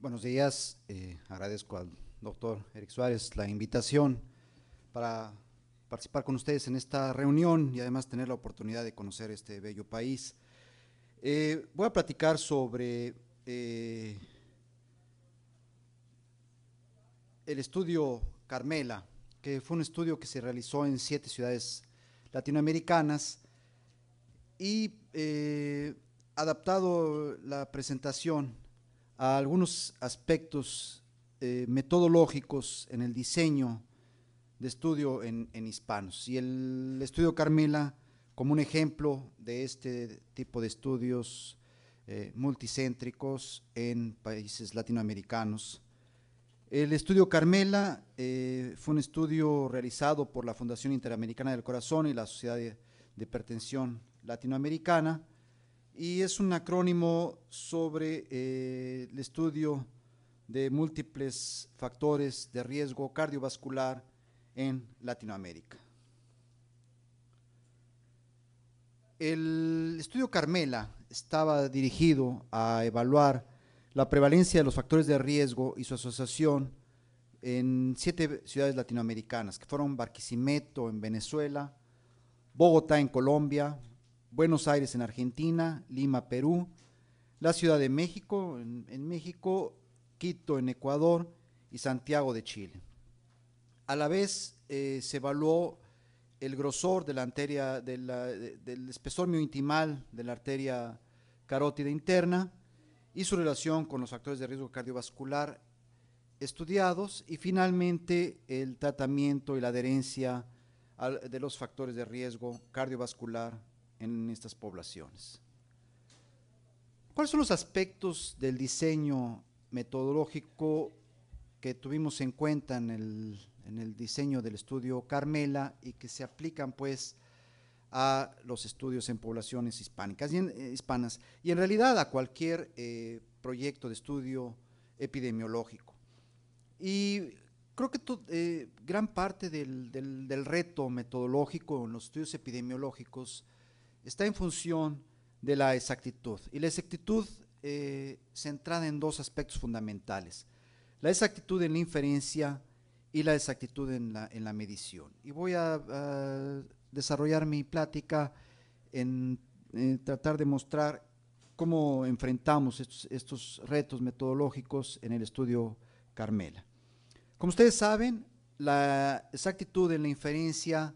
Buenos días, agradezco al doctor Eric Suárez la invitación para participar con ustedes en esta reunión y además tener la oportunidad de conocer este bello país. Voy a platicar sobre el estudio Carmela, que fue un estudio que se realizó en 7 ciudades latinoamericanas y adaptado la presentación a algunos aspectos metodológicos en el diseño de estudio en hispanos. Y el estudio Carmela, como un ejemplo de este tipo de estudios multicéntricos en países latinoamericanos. El estudio Carmela fue un estudio realizado por la Fundación Interamericana del Corazón y la Sociedad de Hipertensión Latinoamericana, y es un acrónimo sobre el estudio de múltiples factores de riesgo cardiovascular en Latinoamérica. El estudio Carmela estaba dirigido a evaluar la prevalencia de los factores de riesgo y su asociación en 7 ciudades latinoamericanas, que fueron Barquisimeto en Venezuela, Bogotá en Colombia, Buenos Aires en Argentina, Lima, Perú, la Ciudad de México en México, Quito en Ecuador y Santiago de Chile. A la vez se evaluó el grosor de la arteria, del espesor miointimal de la arteria carótida interna y su relación con los factores de riesgo cardiovascular estudiados, y finalmente el tratamiento y la adherencia de los factores de riesgo cardiovascular en estas poblaciones. ¿Cuáles son los aspectos del diseño metodológico que tuvimos en cuenta en el diseño del estudio Carmela y que se aplican pues a los estudios en poblaciones hispánicas hispanas y en realidad a cualquier proyecto de estudio epidemiológico? Y creo que gran parte del reto metodológico en los estudios epidemiológicos está en función de la exactitud, y la exactitud centrada en 2 aspectos fundamentales: la exactitud en la inferencia y la exactitud en la medición. Y voy a desarrollar mi plática en tratar de mostrar cómo enfrentamos estos retos metodológicos en el estudio Carmela. Como ustedes saben, la exactitud en la inferencia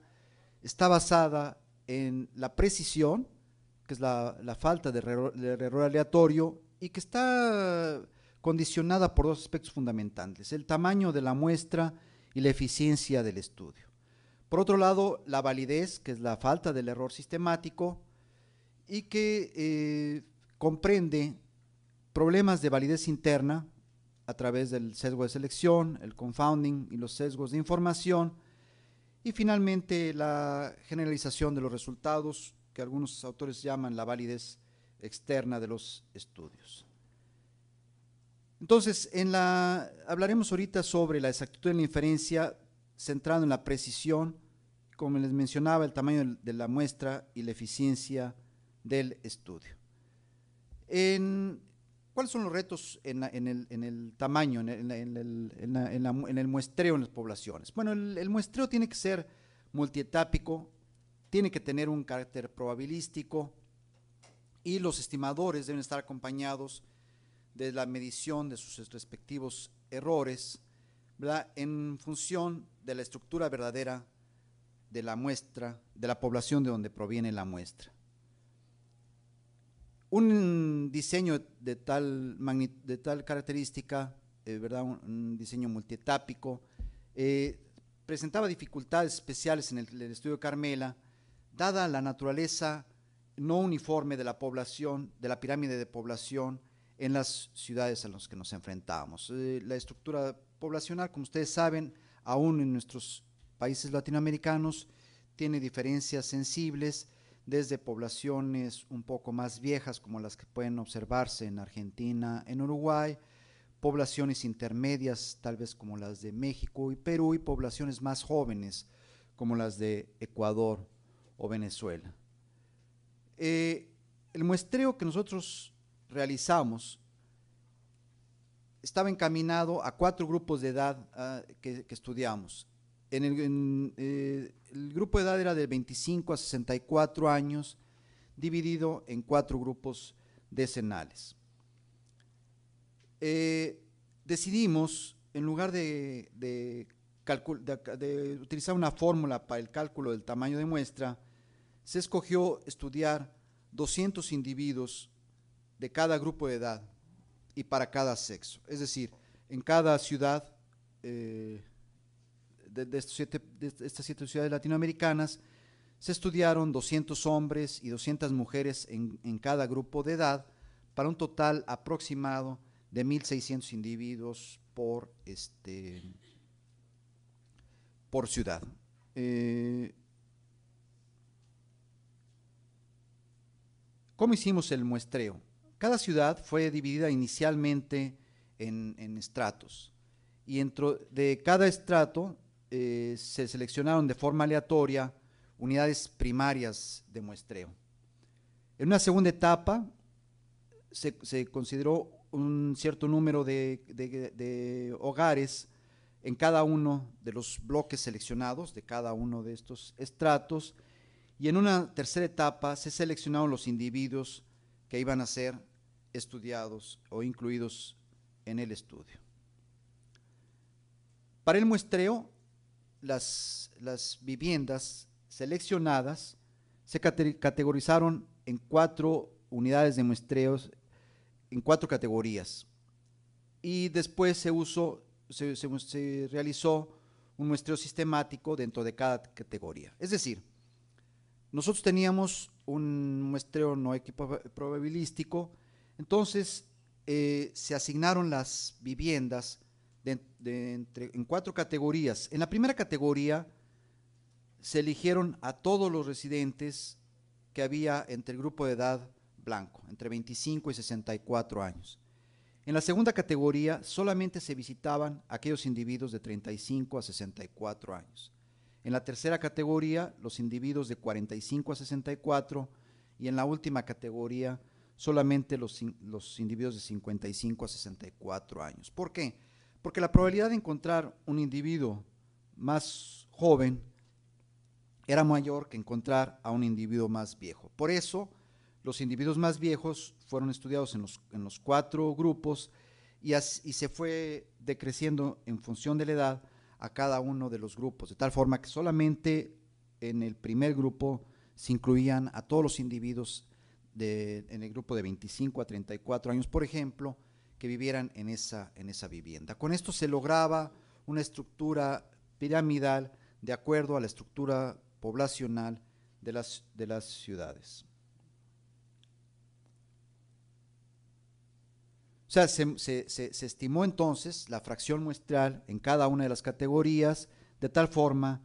está basada en la precisión, que es la falta de error aleatorio, y que está condicionada por 2 aspectos fundamentales: el tamaño de la muestra y la eficiencia del estudio. Por otro lado, la validez, que es la falta del error sistemático, y que comprende problemas de validez interna a través del sesgo de selección, el confounding y los sesgos de información, y finalmente la generalización de los resultados, que algunos autores llaman la validez externa de los estudios. Entonces, hablaremos ahorita sobre la exactitud en la inferencia, centrado en la precisión, como les mencionaba, el tamaño de la muestra y la eficiencia del estudio. ¿Cuáles son los retos en el tamaño, en el muestreo en las poblaciones? Bueno, el muestreo tiene que ser multietápico, tiene que tener un carácter probabilístico, y los estimadores deben estar acompañados de la medición de sus respectivos errores, ¿verdad?, en función de la estructura verdadera de la muestra, de la población de donde proviene la muestra. Un diseño de tal característica, ¿verdad?, un diseño multietápico, presentaba dificultades especiales en el estudio Carmela, dada la naturaleza no uniforme de la población, de la pirámide de población en las ciudades a las que nos enfrentábamos. La estructura poblacional, como ustedes saben, aún en nuestros países latinoamericanos, tiene diferencias sensibles, desde poblaciones un poco más viejas, como las que pueden observarse en Argentina, en Uruguay, poblaciones intermedias, tal vez como las de México y Perú, y poblaciones más jóvenes, como las de Ecuador o Venezuela. El muestreo que nosotros realizamos estaba encaminado a 4 grupos de edad que estudiamos. El grupo de edad era de 25 a 64 años, dividido en 4 grupos decenales. Decidimos, en lugar de utilizar una fórmula para el cálculo del tamaño de muestra, se escogió estudiar 200 individuos de cada grupo de edad y para cada sexo. Es decir, en cada ciudad de estas 7 ciudades latinoamericanas se estudiaron 200 hombres y 200 mujeres en cada grupo de edad, para un total aproximado de 1.600 individuos por ciudad. ¿Cómo hicimos el muestreo? Cada ciudad fue dividida inicialmente en estratos, y dentro de cada estrato se seleccionaron de forma aleatoria unidades primarias de muestreo. En una segunda etapa se consideró un cierto número de hogares en cada uno de los bloques seleccionados de cada uno de estos estratos, y en una tercera etapa se seleccionaron los individuos que iban a ser estudiados o incluidos en el estudio. Para el muestreo, las viviendas seleccionadas se categorizaron en 4 unidades de muestreos, en 4 categorías, y después se realizó un muestreo sistemático dentro de cada categoría. Es decir, nosotros teníamos un muestreo no equiprobabilístico, entonces se asignaron las viviendas en 4 categorías. En la primera categoría se eligieron a todos los residentes que había entre el grupo de edad blanco, entre 25 y 64 años. En la segunda categoría solamente se visitaban aquellos individuos de 35 a 64 años. En la tercera categoría, los individuos de 45 a 64, y en la última categoría, solamente los individuos de 55 a 64 años. ¿Por qué? Porque la probabilidad de encontrar un individuo más joven era mayor que encontrar a un individuo más viejo. Por eso, los individuos más viejos fueron estudiados en los 4 grupos, y se fue decreciendo en función de la edad a cada uno de los grupos, de tal forma que solamente en el primer grupo se incluían a todos los individuos en el grupo de 25 a 34 años, por ejemplo, que vivieran en esa vivienda. Con esto se lograba una estructura piramidal de acuerdo a la estructura poblacional de las ciudades. O sea, se estimó entonces la fracción muestral en cada una de las categorías, de tal forma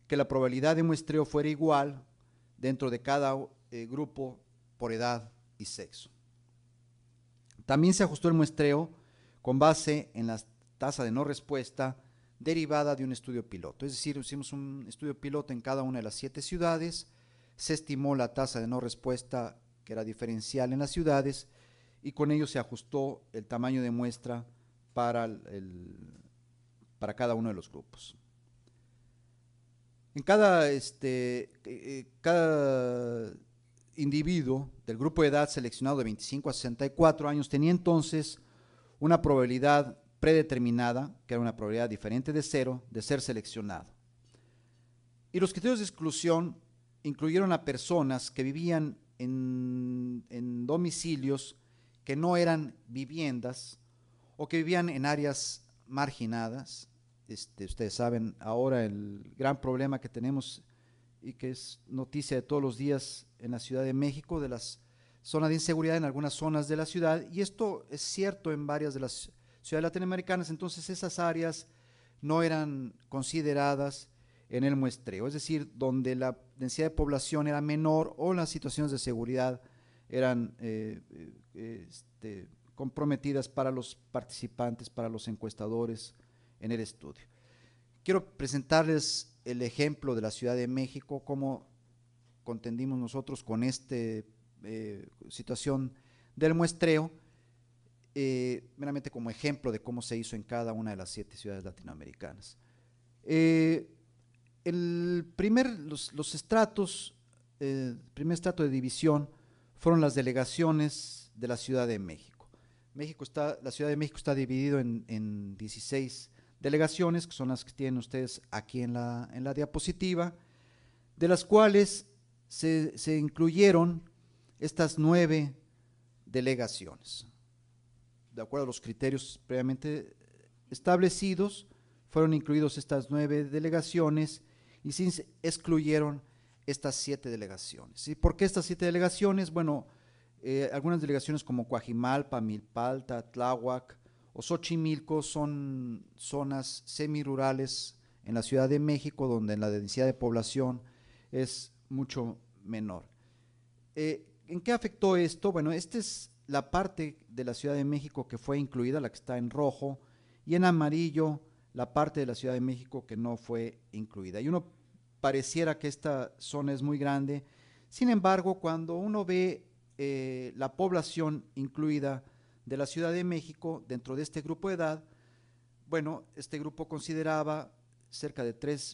que la probabilidad de muestreo fuera igual dentro de cada grupo por edad y sexo. También se ajustó el muestreo con base en la tasa de no respuesta derivada de un estudio piloto. Es decir, hicimos un estudio piloto en cada una de las 7 ciudades, se estimó la tasa de no respuesta, que era diferencial en las ciudades, y con ello se ajustó el tamaño de muestra para cada uno de los grupos. En cada individuo del grupo de edad seleccionado de 25 a 64 años tenía entonces una probabilidad predeterminada, que era una probabilidad diferente de 0, de ser seleccionado. Y los criterios de exclusión incluyeron a personas que vivían en domicilios que no eran viviendas, o que vivían en áreas marginadas. Ustedes saben ahora el gran problema que tenemos, y que es noticia de todos los días en la Ciudad de México, de las zonas de inseguridad en algunas zonas de la ciudad, y esto es cierto en varias de las ciudades latinoamericanas. Entonces esas áreas no eran consideradas en el muestreo, es decir, donde la densidad de población era menor o las situaciones de seguridad eran comprometidas para los participantes, para los encuestadores en el estudio. Quiero presentarles el ejemplo de la Ciudad de México, cómo contendimos nosotros con esta situación del muestreo. meramente como ejemplo de cómo se hizo en cada una de las 7 ciudades latinoamericanas. Los estratos, primer estrato de división fueron las delegaciones de la Ciudad de México. La Ciudad de México está dividido en 16 delegaciones, que son las que tienen ustedes aquí en la diapositiva, de las cuales se incluyeron estas 9 delegaciones. De acuerdo a los criterios previamente establecidos, fueron incluidos estas 9 delegaciones y se excluyeron estas 7 delegaciones. ¿Y por qué estas 7 delegaciones? Bueno, algunas delegaciones como Coajimalpa, Milpalta, Tláhuac o Xochimilco son zonas semirurales en la Ciudad de México, donde la densidad de población es mucho menor. ¿En qué afectó esto? Bueno, esta es la parte de la Ciudad de México que fue incluida, la que está en rojo, y en amarillo la parte de la Ciudad de México que no fue incluida. Y uno pareciera que esta zona es muy grande, sin embargo, cuando uno ve la población incluida de la Ciudad de México dentro de este grupo de edad, bueno, este grupo consideraba cerca de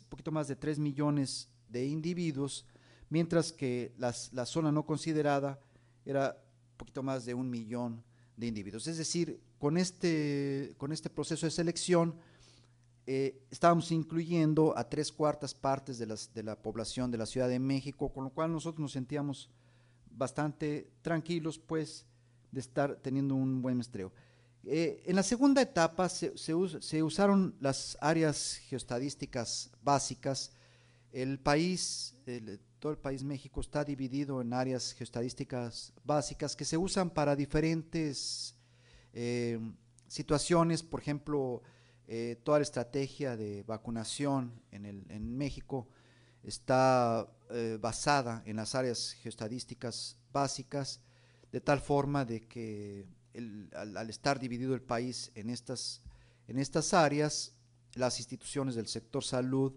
poquito más de 3 millones de individuos, mientras que la zona no considerada era un poquito más de 1 millón de individuos. Es decir, con este proceso de selección, estábamos incluyendo a 3/4 partes de la población de la Ciudad de México, con lo cual nosotros nos sentíamos bastante tranquilos, pues, de estar teniendo un buen muestreo. En la segunda etapa se usaron las áreas geostadísticas básicas. Todo el país México está dividido en áreas geostadísticas básicas que se usan para diferentes situaciones. Por ejemplo, toda la estrategia de vacunación en México está basada en las áreas geostadísticas básicas, de tal forma de que al estar dividido el país en estas áreas, las instituciones del sector salud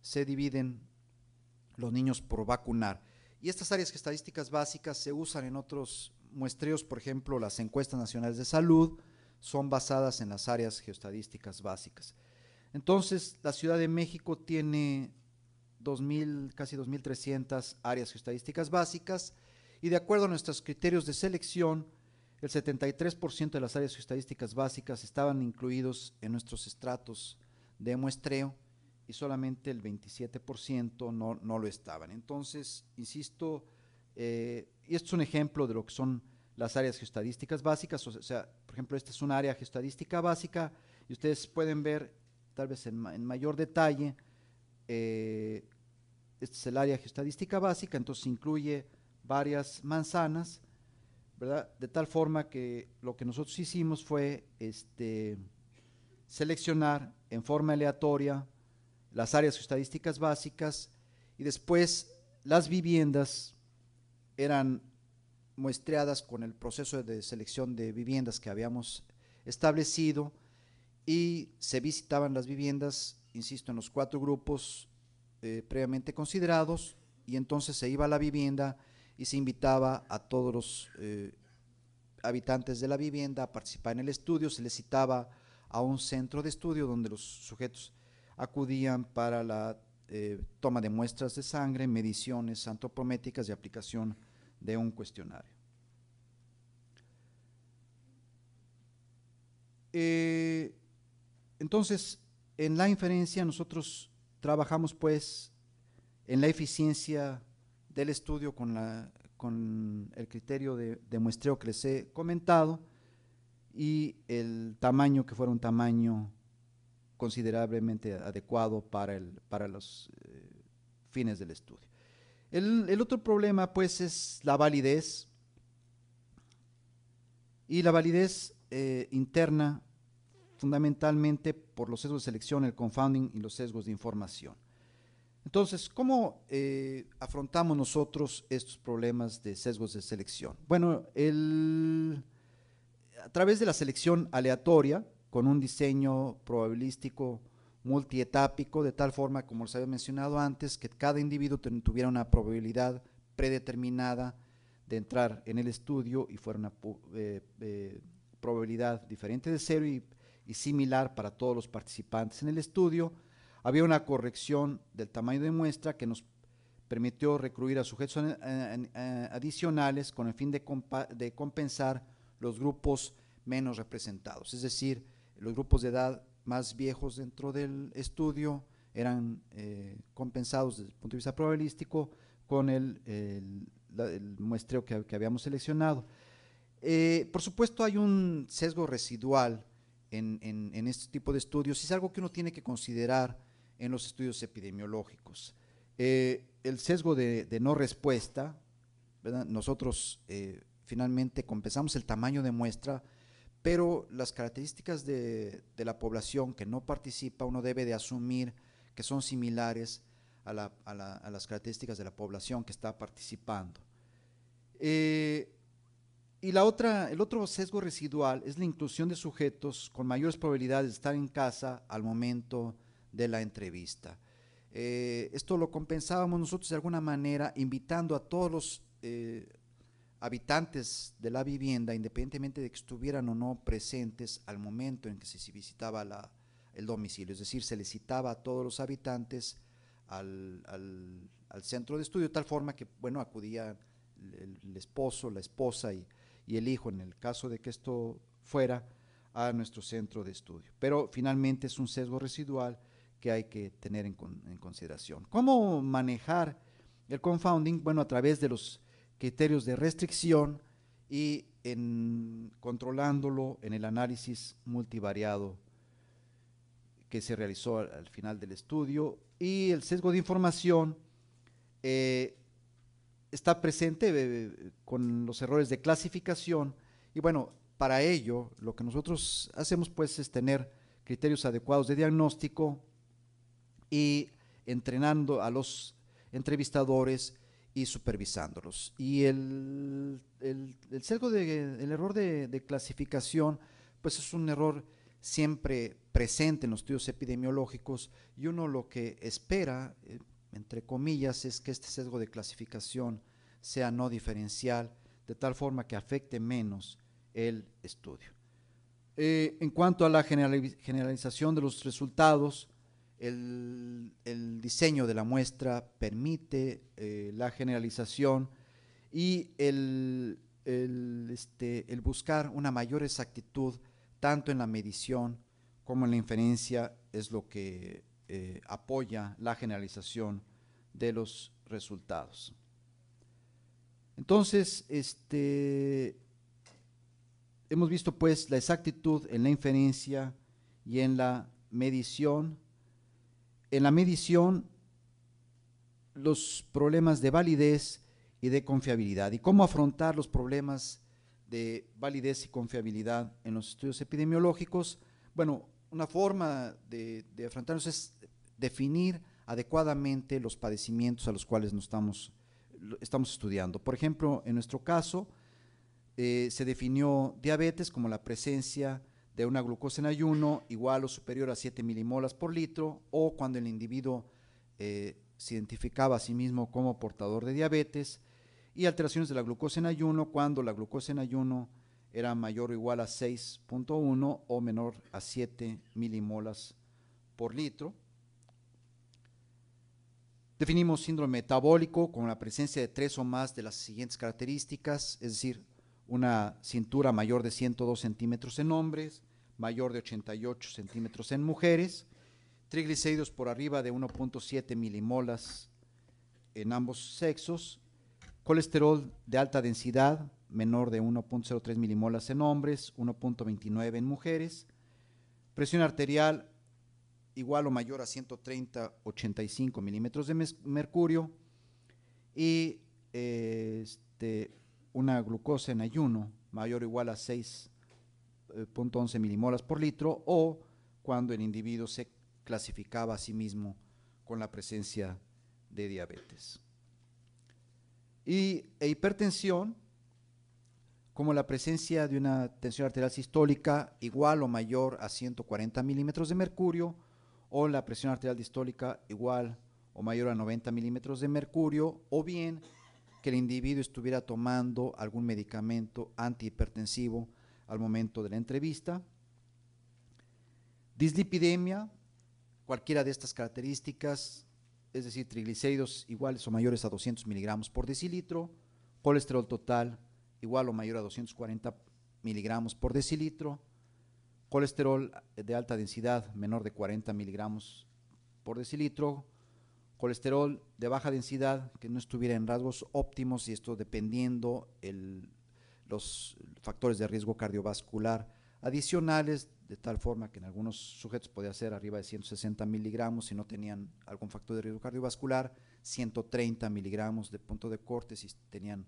se dividen los niños por vacunar. Y estas áreas estadísticas básicas se usan en otros muestreos, por ejemplo, las encuestas nacionales de salud son basadas en las áreas geostadísticas básicas. Entonces, la Ciudad de México tiene casi 2.300 áreas geostadísticas básicas, y de acuerdo a nuestros criterios de selección, el 73% de las áreas geostadísticas básicas estaban incluidos en nuestros estratos de muestreo y solamente el 27% no lo estaban. Entonces, insisto, y esto es un ejemplo de lo que son las áreas geostadísticas básicas. O sea, por ejemplo, esta es una área geostadística básica y ustedes pueden ver, tal vez en mayor detalle, este es el área geostadística básica, entonces incluye varias manzanas, ¿verdad? De tal forma que lo que nosotros hicimos fue seleccionar en forma aleatoria las áreas geostadísticas básicas, y después las viviendas eran muestreadas con el proceso de selección de viviendas que habíamos establecido, y se visitaban las viviendas, insisto, en los 4 grupos previamente considerados, y entonces se iba a la vivienda y se invitaba a todos los habitantes de la vivienda a participar en el estudio. Se les citaba a un centro de estudio donde los sujetos acudían para la toma de muestras de sangre, mediciones antropométricas y aplicación de un cuestionario. Entonces, en la inferencia nosotros trabajamos pues en la eficiencia del estudio con el criterio de muestreo que les he comentado, y el tamaño que fuera un tamaño considerablemente adecuado para los fines del estudio. El otro problema pues es la validez, y la validez interna fundamentalmente por los sesgos de selección, el confounding y los sesgos de información. Entonces, ¿cómo afrontamos nosotros estos problemas de sesgos de selección? Bueno, a través de la selección aleatoria, con un diseño probabilístico multietápico, de tal forma, como les había mencionado antes, que cada individuo tuviera una probabilidad predeterminada de entrar en el estudio y fuera una probabilidad diferente de cero y similar para todos los participantes en el estudio. Había una corrección del tamaño de muestra que nos permitió recluir a sujetos adicionales con el fin de compensar los grupos menos representados, es decir, los grupos de edad más viejos dentro del estudio eran compensados desde el punto de vista probabilístico con el muestreo que habíamos seleccionado. Por supuesto hay un sesgo residual en este tipo de estudios y es algo que uno tiene que considerar en los estudios epidemiológicos. El sesgo de no respuesta, ¿verdad? Nosotros finalmente compensamos el tamaño de muestra, pero las características de la población que no participa, uno debe de asumir que son similares a las características de la población que está participando. Y el otro sesgo residual es la inclusión de sujetos con mayores probabilidades de estar en casa al momento de la entrevista. Esto lo compensábamos nosotros de alguna manera invitando a todos los habitantes de la vivienda, independientemente de que estuvieran o no presentes al momento en que se visitaba el domicilio, es decir, se les citaba a todos los habitantes al centro de estudio, de tal forma que, bueno, acudía el esposo, la esposa y el hijo, en el caso de que esto fuera, a nuestro centro de estudio. Pero finalmente es un sesgo residual que hay que tener en consideración. ¿Cómo manejar el confounding? Bueno, a través de los criterios de restricción y controlándolo en el análisis multivariado que se realizó al final del estudio. Y el sesgo de información está presente con los errores de clasificación y bueno, para ello lo que nosotros hacemos pues es tener criterios adecuados de diagnóstico y entrenando a los entrevistadores y supervisándolos. Y el error de clasificación pues es un error siempre presente en los estudios epidemiológicos y uno lo que espera, entre comillas, es que este sesgo de clasificación sea no diferencial, de tal forma que afecte menos el estudio. En cuanto a la generalización de los resultados, el diseño de la muestra permite la generalización y el buscar una mayor exactitud tanto en la medición como en la inferencia es lo que apoya la generalización de los resultados. Entonces, hemos visto pues la exactitud en la inferencia y en la medición. En la medición, los problemas de validez y de confiabilidad y cómo afrontar los problemas de validez y confiabilidad en los estudios epidemiológicos. Bueno, una forma de afrontarlos es definir adecuadamente los padecimientos a los cuales nos estamos estudiando. Por ejemplo, en nuestro caso, se definió diabetes como la presencia de una glucosa en ayuno igual o superior a 7 milimolas por litro, o cuando el individuo se identificaba a sí mismo como portador de diabetes, y alteraciones de la glucosa en ayuno cuando la glucosa en ayuno era mayor o igual a 6.1 o menor a 7 milimolas por litro. Definimos síndrome metabólico con la presencia de 3 o más de las siguientes características, es decir, una cintura mayor de 102 centímetros en hombres, mayor de 88 centímetros en mujeres, triglicéridos por arriba de 1.7 milimolas en ambos sexos, colesterol de alta densidad menor de 1.03 milimolas en hombres, 1.29 en mujeres, presión arterial igual o mayor a 130/85 milímetros de mercurio y una glucosa en ayuno mayor o igual a 6.11 milimolas por litro, o cuando el individuo se clasificaba a sí mismo con la presencia de diabetes. Y hipertensión, como la presencia de una tensión arterial sistólica igual o mayor a 140 milímetros de mercurio, o la presión arterial distólica igual o mayor a 90 milímetros de mercurio, o bien que el individuo estuviera tomando algún medicamento antihipertensivo al momento de la entrevista. Dislipidemia, cualquiera de estas características, es decir, triglicéridos iguales o mayores a 200 miligramos por decilitro, colesterol total igual o mayor a 240 miligramos por decilitro, colesterol de alta densidad menor de 40 miligramos por decilitro, colesterol de baja densidad que no estuviera en rasgos óptimos, y esto dependiendo los factores de riesgo cardiovascular adicionales, de tal forma que en algunos sujetos podía ser arriba de 160 miligramos si no tenían algún factor de riesgo cardiovascular, 130 miligramos de punto de corte si tenían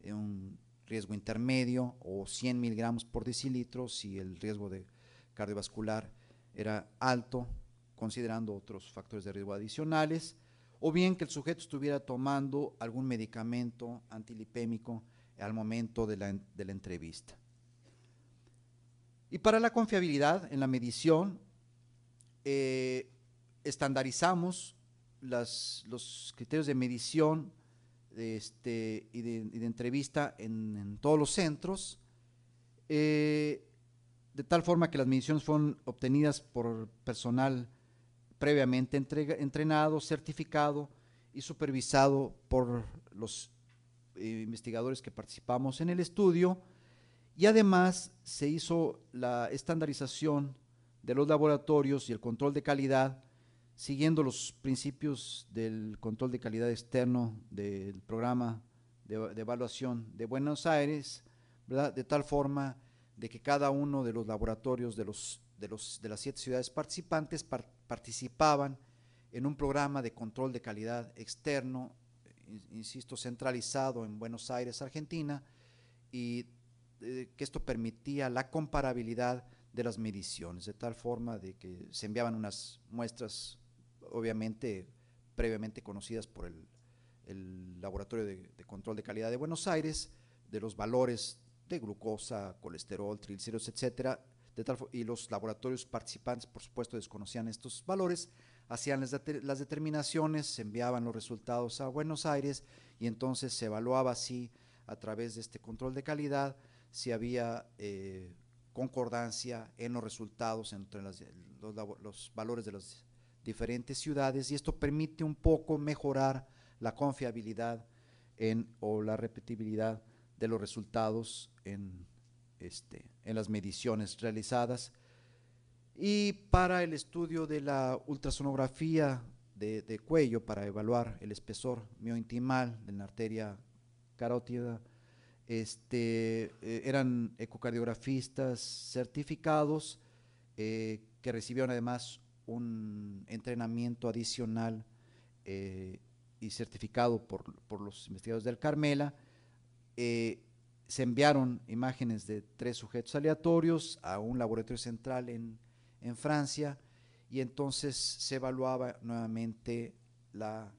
un riesgo intermedio, o 100 miligramos por decilitro si el riesgo de cardiovascular era alto, considerando otros factores de riesgo adicionales, o bien que el sujeto estuviera tomando algún medicamento antilipémico al momento de la entrevista. Y para la confiabilidad en la medición, estandarizamos los criterios de medición y de entrevista en todos los centros, de tal forma que las mediciones fueron obtenidas por personal previamente entrenado, certificado y supervisado por los investigadores que participamos en el estudio. Y además se hizo la estandarización de los laboratorios y el control de calidad, siguiendo los principios del control de calidad externo del programa de evaluación de Buenos Aires, ¿verdad? De tal forma de que cada uno de los laboratorios de las 7 ciudades participantes participaban en un programa de control de calidad externo, insisto, centralizado en Buenos Aires, Argentina, y que esto permitía la comparabilidad de las mediciones, de tal forma de que se enviaban unas muestras, obviamente previamente conocidas por el Laboratorio de Control de Calidad de Buenos Aires, de los valores de glucosa, colesterol, triglicéridos, etcétera, y los laboratorios participantes, por supuesto, desconocían estos valores, hacían las determinaciones, se enviaban los resultados a Buenos Aires, y entonces se evaluaba así, a través de este control de calidad, si había concordancia en los resultados entre los valores de las diferentes ciudades, y esto permite un poco mejorar la confiabilidad o la repetibilidad de los resultados en las mediciones realizadas. Y para el estudio de la ultrasonografía de cuello, para evaluar el espesor miointimal de la arteria carótida, eran ecocardiografistas certificados que recibieron además un entrenamiento adicional y certificado por los investigadores del Carmela. Se enviaron imágenes de 3 sujetos aleatorios a un laboratorio central en Francia, y entonces se evaluaba nuevamente la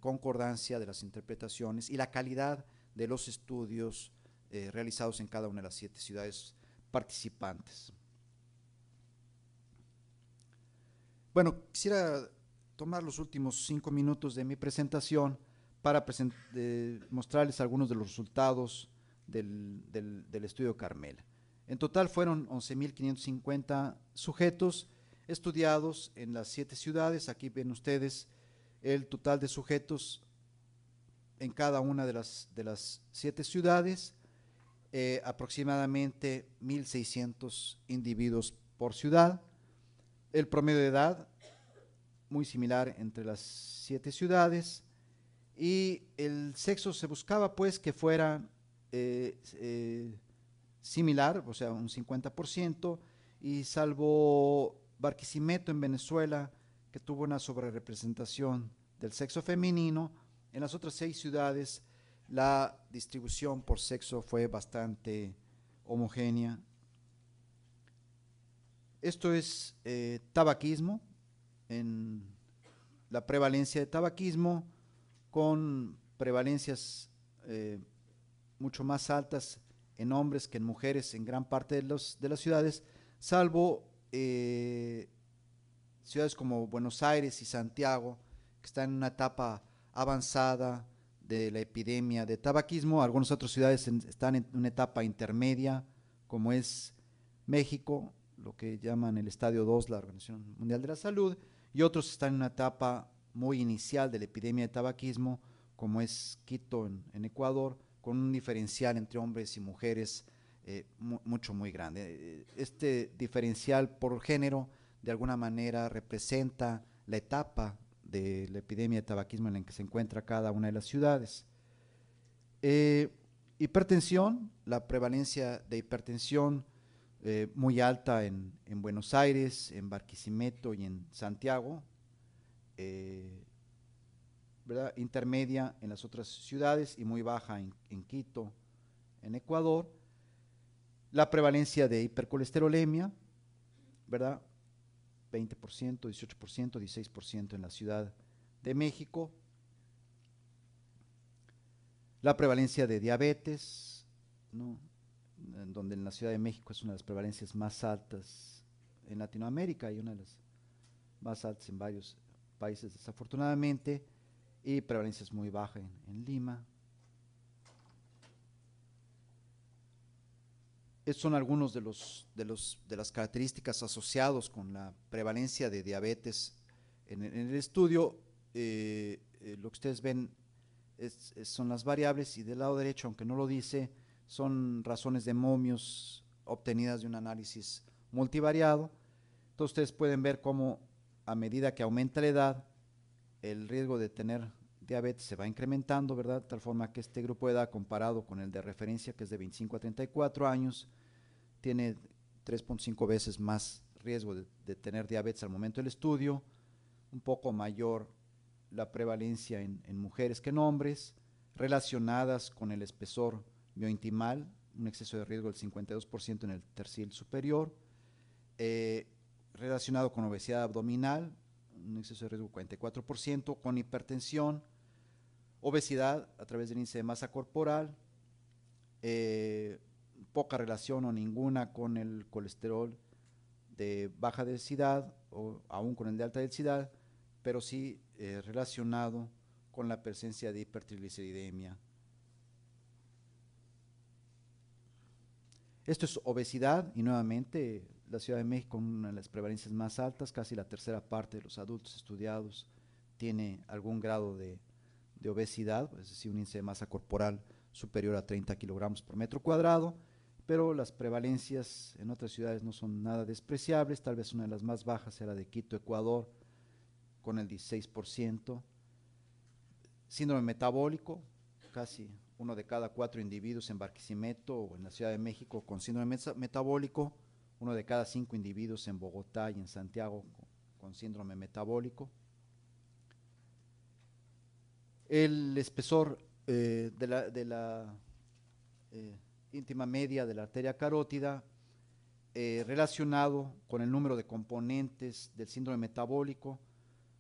concordancia de las interpretaciones y la calidad de los estudios realizados en cada una de las 7 ciudades participantes. Bueno, quisiera tomar los últimos 5 minutos de mi presentación para mostrarles algunos de los resultados del estudio Carmela. En total fueron 11.550 sujetos estudiados en las 7 ciudades. Aquí ven ustedes el total de sujetos en cada una de las 7 ciudades, aproximadamente 1.600 individuos por ciudad. El promedio de edad, muy similar entre las 7 ciudades, y el sexo se buscaba pues que fuera similar, o sea, un 50%, y salvo Barquisimeto en Venezuela, que tuvo una sobrerepresentación del sexo femenino, en las otras 6 ciudades la distribución por sexo fue bastante homogénea. Esto es tabaquismo, en la prevalencia de tabaquismo, con prevalencias mucho más altas en hombres que en mujeres en gran parte de las ciudades, salvo ciudades como Buenos Aires y Santiago, que están en una etapa avanzada de la epidemia de tabaquismo. Algunas otras ciudades están en una etapa intermedia, como es México, lo que llaman el estadio 2, la Organización Mundial de la Salud, y otros están en una etapa muy inicial de la epidemia de tabaquismo, como es Quito en Ecuador, con un diferencial entre hombres y mujeres muy grande. Este diferencial por género de alguna manera representa la etapa de la epidemia de tabaquismo en la que se encuentra cada una de las ciudades. Eh, Hipertensión, la prevalencia de hipertensión muy alta en Buenos Aires, en Barquisimeto y en Santiago, eh, ¿verdad? Intermedia en las otras ciudades y muy baja en Quito, en Ecuador. La prevalencia de hipercolesterolemia, ¿verdad? 20%, 18%, 16% en la Ciudad de México. La prevalencia de diabetes, ¿no? En donde en la Ciudad de México es una de las prevalencias más altas en Latinoamérica y una de las más altas en varios países desafortunadamente, y prevalencia es muy baja en Lima. Estos son algunos de las características asociados con la prevalencia de diabetes en el estudio. Lo que ustedes ven son las variables, y del lado derecho, aunque no lo dice, son razones de momios obtenidas de un análisis multivariado. Entonces ustedes pueden ver cómo a medida que aumenta la edad, el riesgo de tener diabetes se va incrementando, ¿verdad? De tal forma que este grupo de edad, comparado con el de referencia, que es de 25 a 34 años, tiene 3.5 veces más riesgo de tener diabetes al momento del estudio, un poco mayor la prevalencia en mujeres que en hombres, relacionadas con el espesor miointimal, un exceso de riesgo del 52% en el tercil superior, relacionado con obesidad abdominal, un exceso de riesgo del 44%, con hipertensión, obesidad a través del índice de masa corporal, poca relación o ninguna con el colesterol de baja densidad o aún con el de alta densidad, pero sí relacionado con la presencia de hipertrigliceridemia. Esto es obesidad, y nuevamente la Ciudad de México con una de las prevalencias más altas, casi la tercera parte de los adultos estudiados tiene algún grado de obesidad, es decir, un índice de masa corporal superior a 30 kilogramos por metro cuadrado, pero las prevalencias en otras ciudades no son nada despreciables. Tal vez una de las más bajas era de Quito, Ecuador, con el 16%. Síndrome metabólico, casi uno de cada 4 individuos en Barquisimeto o en la Ciudad de México con síndrome metabólico, uno de cada 5 individuos en Bogotá y en Santiago con síndrome metabólico. El espesor de la íntima media de la arteria carótida, relacionado con el número de componentes del síndrome metabólico.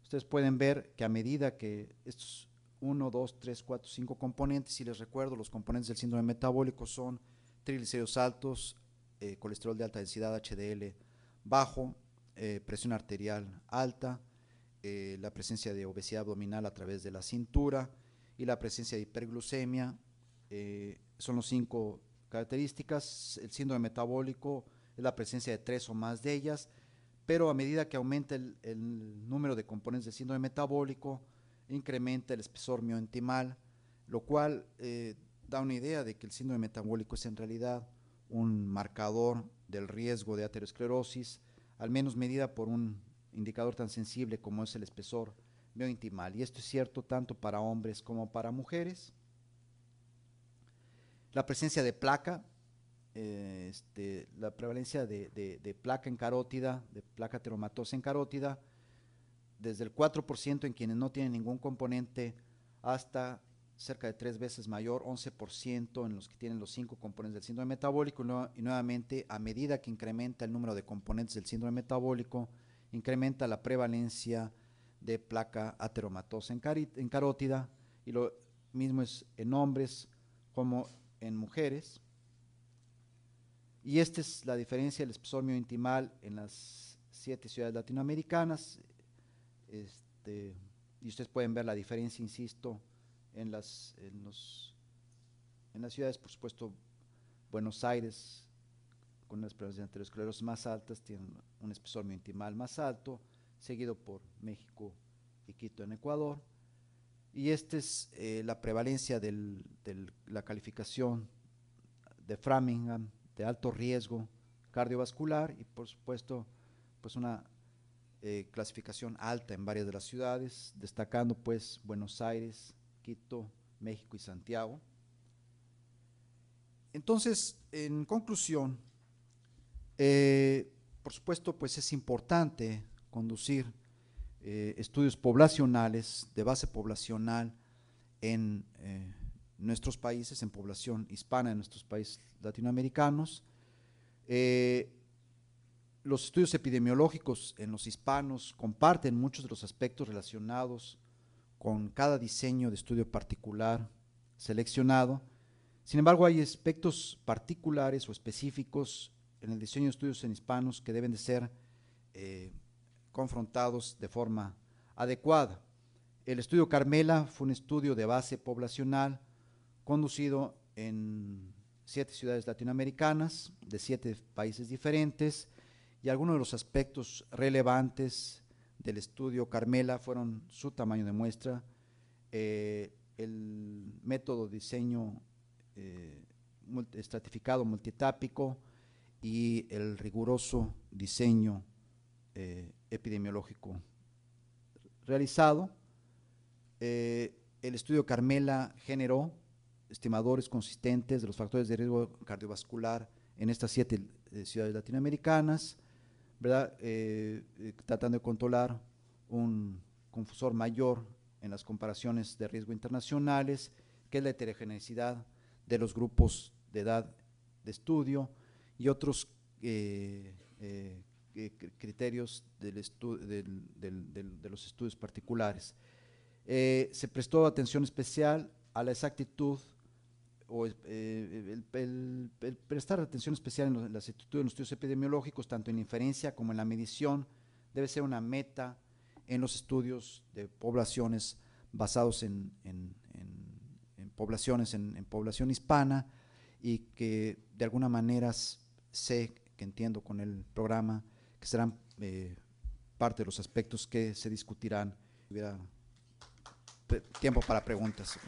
Ustedes pueden ver que a medida que estos 1, 2, 3, 4, 5 componentes, si les recuerdo, los componentes del síndrome metabólico son triglicéridos altos, colesterol de alta densidad, HDL bajo, presión arterial alta, la presencia de obesidad abdominal a través de la cintura y la presencia de hiperglucemia. Son los 5 características. El síndrome metabólico es la presencia de 3 o más de ellas, pero a medida que aumenta el número de componentes del síndrome metabólico, incrementa el espesor miointimal, lo cual da una idea de que el síndrome metabólico es en realidad un marcador del riesgo de aterosclerosis, al menos medida por un indicador tan sensible como es el espesor miointimal. Y esto es cierto tanto para hombres como para mujeres. La presencia de placa, la prevalencia de placa en carótida, de placa ateromatosa en carótida, desde el 4% en quienes no tienen ningún componente hasta cerca de 3 veces mayor, 11% en los que tienen los 5 componentes del síndrome metabólico, y nuevamente a medida que incrementa el número de componentes del síndrome metabólico, incrementa la prevalencia de placa ateromatosa en carótida, y lo mismo es en hombres como en mujeres. Y esta es la diferencia del espesor miointimal en las 7 ciudades latinoamericanas. Y ustedes pueden ver la diferencia, insisto, en las ciudades, por supuesto, Buenos Aires con las prevalencias de arteriosclerosis más altas tienen un espesor miointimal más alto, seguido por México y Quito en Ecuador. Y esta es la prevalencia de la calificación de Framingham de alto riesgo cardiovascular y por supuesto pues una clasificación alta en varias de las ciudades, destacando pues Buenos Aires, Quito, México y Santiago. Entonces, en conclusión, por supuesto pues es importante conducir estudios poblacionales, de base poblacional en nuestros países, en población hispana en nuestros países latinoamericanos. Los estudios epidemiológicos en los hispanos comparten muchos de los aspectos relacionados con cada diseño de estudio particular seleccionado. Sin embargo, hay aspectos particulares o específicos en el diseño de estudios en hispanos que deben de ser confrontados de forma adecuada. El estudio Carmela fue un estudio de base poblacional conducido en 7 ciudades latinoamericanas de 7 países diferentes, y algunos de los aspectos relevantes del estudio Carmela fueron su tamaño de muestra, el método de diseño estratificado multietápico y el riguroso diseño epidemiológico realizado. El estudio Carmela generó estimadores consistentes de los factores de riesgo cardiovascular en estas 7 ciudades latinoamericanas, ¿verdad? Tratando de controlar un confusor mayor en las comparaciones de riesgo internacionales, que es la heterogeneidad de los grupos de edad de estudio y otros criterios de los estudios particulares. Se prestó atención especial a la exactitud o el prestar atención especial en la exactitud de los estudios epidemiológicos, tanto en la inferencia como en la medición, debe ser una meta en los estudios de poblaciones basados en poblaciones, en población hispana, y que de alguna manera sé que entiendo con el programa que serán parte de los aspectos que se discutirán. Hubiera tiempo para preguntas.